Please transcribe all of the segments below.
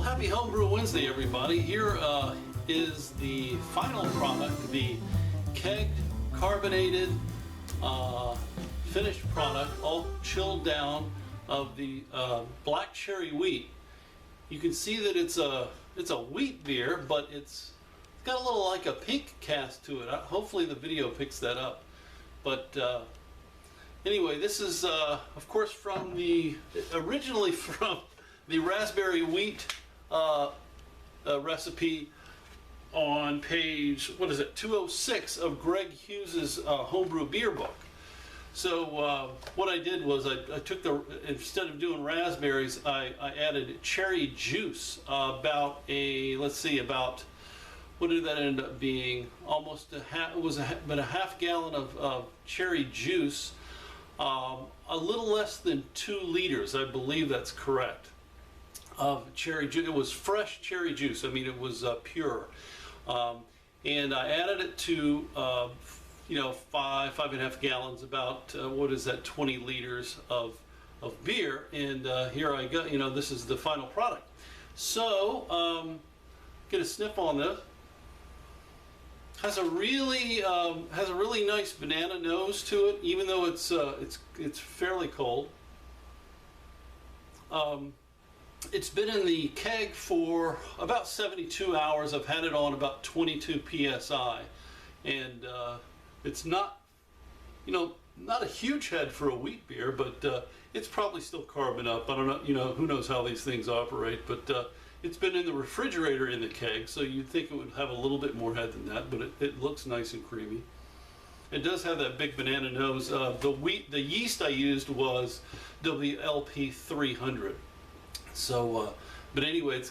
happy Homebrew Wednesday, everybody. Here is the final product, the kegged, carbonated, finished product, all chilled down, of the black cherry wheat. You can see that it's a wheat beer, but it's got a little like a pink cast to it. Hopefully the video picks that up. But anyway, this is of course from originally from the raspberry wheat recipe on page, what is it, 206 of Greg Hughes's homebrew beer book. So what I did was I took instead of doing raspberries, I added cherry juice, about what did that end up being? Almost about a half gallon of cherry juice, a little less than 2 liters, I believe that's correct, of cherry juice. It was fresh cherry juice. I mean, it was pure. And I added it to, 5.5 gallons, about, what is that, 20 liters of beer. And here I go, this is the final product. So, get a sniff on this. Has a really nice banana nose to it, even though it's fairly cold. It's been in the keg for about 72 hours. I've had it on about 22 psi, and it's not, not a huge head for a wheat beer, but it's probably still carbon up. I don't know, who knows how these things operate, but it's been in the refrigerator in the keg, so you'd think it would have a little bit more head than that, but it looks nice and creamy. It does have that big banana nose. The yeast I used was WLP 300. So, but anyway, I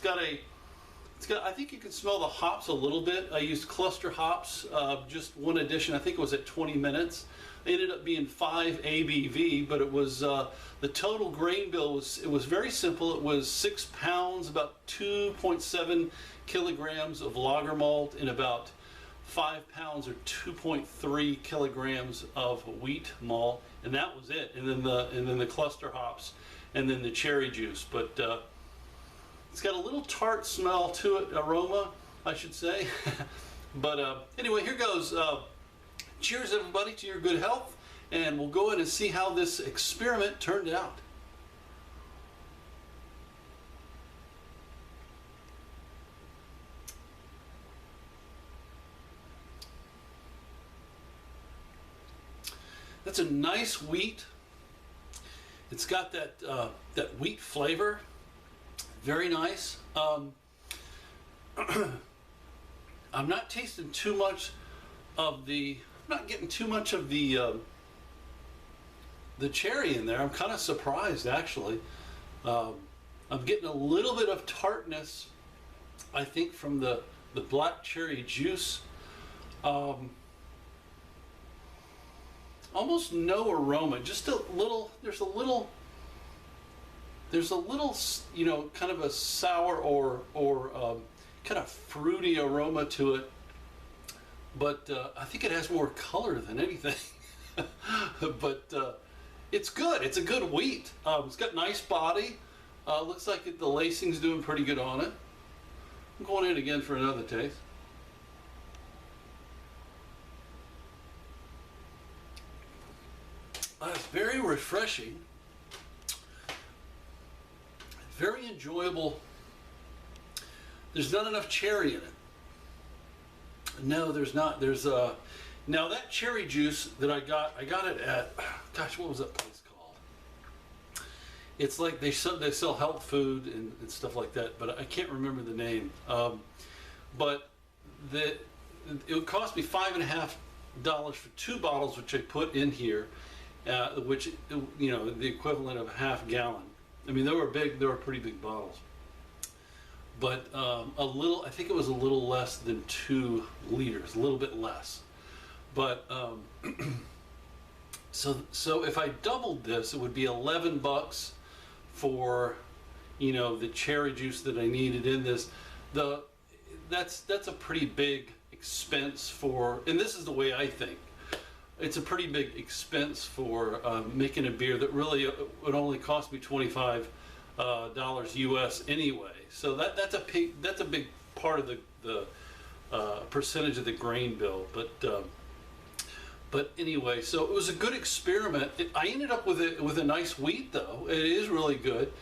think you can smell the hops a little bit. I used cluster hops, just one addition. I think it was at 20 minutes. It ended up being 5 ABV, but it was, the total grain bill was very simple. It was 6 pounds, about 2.7 kilograms of lager malt, and about 5 pounds or 2.3 kilograms of wheat malt, and that was it. And then the cluster hops, and then the cherry juice. But it's got a little tart smell to it, aroma, I should say. But anyway, here goes. Cheers, everybody, to your good health, and we'll go in and see how this experiment turned out. That's a nice wheat. It's got that wheat flavor. Very nice. I'm not tasting too much of I'm not getting too much of the cherry in there. I'm kind of surprised, actually. I'm getting a little bit of tartness, I think, from the black cherry juice. Almost no aroma, just a little. There's a little, kind of a sour or kind of fruity aroma to it. But I think it has more color than anything. But it's good. It's a good wheat. It's got nice body. Looks like the lacing's doing pretty good on it. I'm going in again for another taste. It's very refreshing. Very enjoyable. There's not enough cherry in it. No, there's not. There's now that cherry juice that I got it at, gosh, what was that place called? It's like they sell health food and stuff like that, but I can't remember the name. But it would cost me $5.50 for 2 bottles, which I put in here, which the equivalent of a half gallon. I mean, they were pretty big bottles. But I think it was a little less than 2 liters, a little bit less. But so if I doubled this, it would be $11 for the cherry juice that I needed in this. That's a pretty big expense for, and this is the way I think. It's a pretty big expense for making a beer that really would only cost me $25 dollars US anyway. So that's a big part of the percentage of the grain bill. But anyway, so it was a good experiment. I ended up with a nice wheat though. It is really good.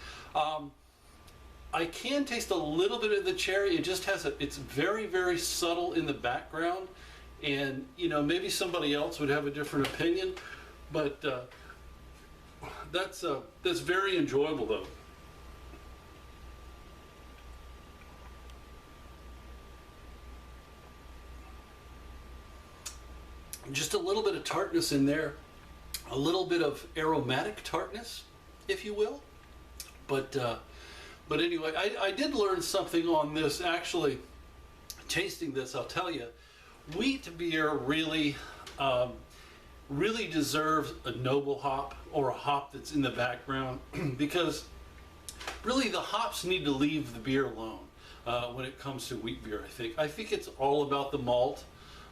I can taste a little bit of the cherry. It just has it's very, very subtle in the background. And you know, maybe somebody else would have a different opinion, but that's very enjoyable though. Just a little bit of tartness in there, a little bit of aromatic tartness, if you will. But anyway, I did learn something on this. Actually, tasting this, I'll tell you, wheat beer really deserves a noble hop, or a hop that's in the background, because really the hops need to leave the beer alone when it comes to wheat beer. I think it's all about the malt.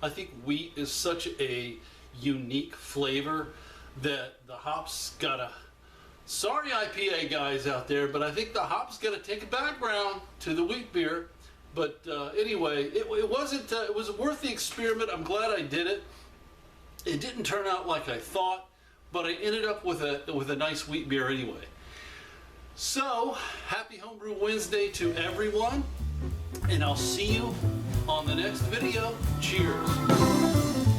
I think wheat is such a unique flavor that the hops gotta, sorry IPA guys out there, but I think the hops gotta take a background to the wheat beer. But anyway, it was worth the experiment. I'm glad I did it. It didn't turn out like I thought, but I ended up with a nice wheat beer anyway. So, happy Homebrew Wednesday to everyone, and I'll see you on the next video. Cheers.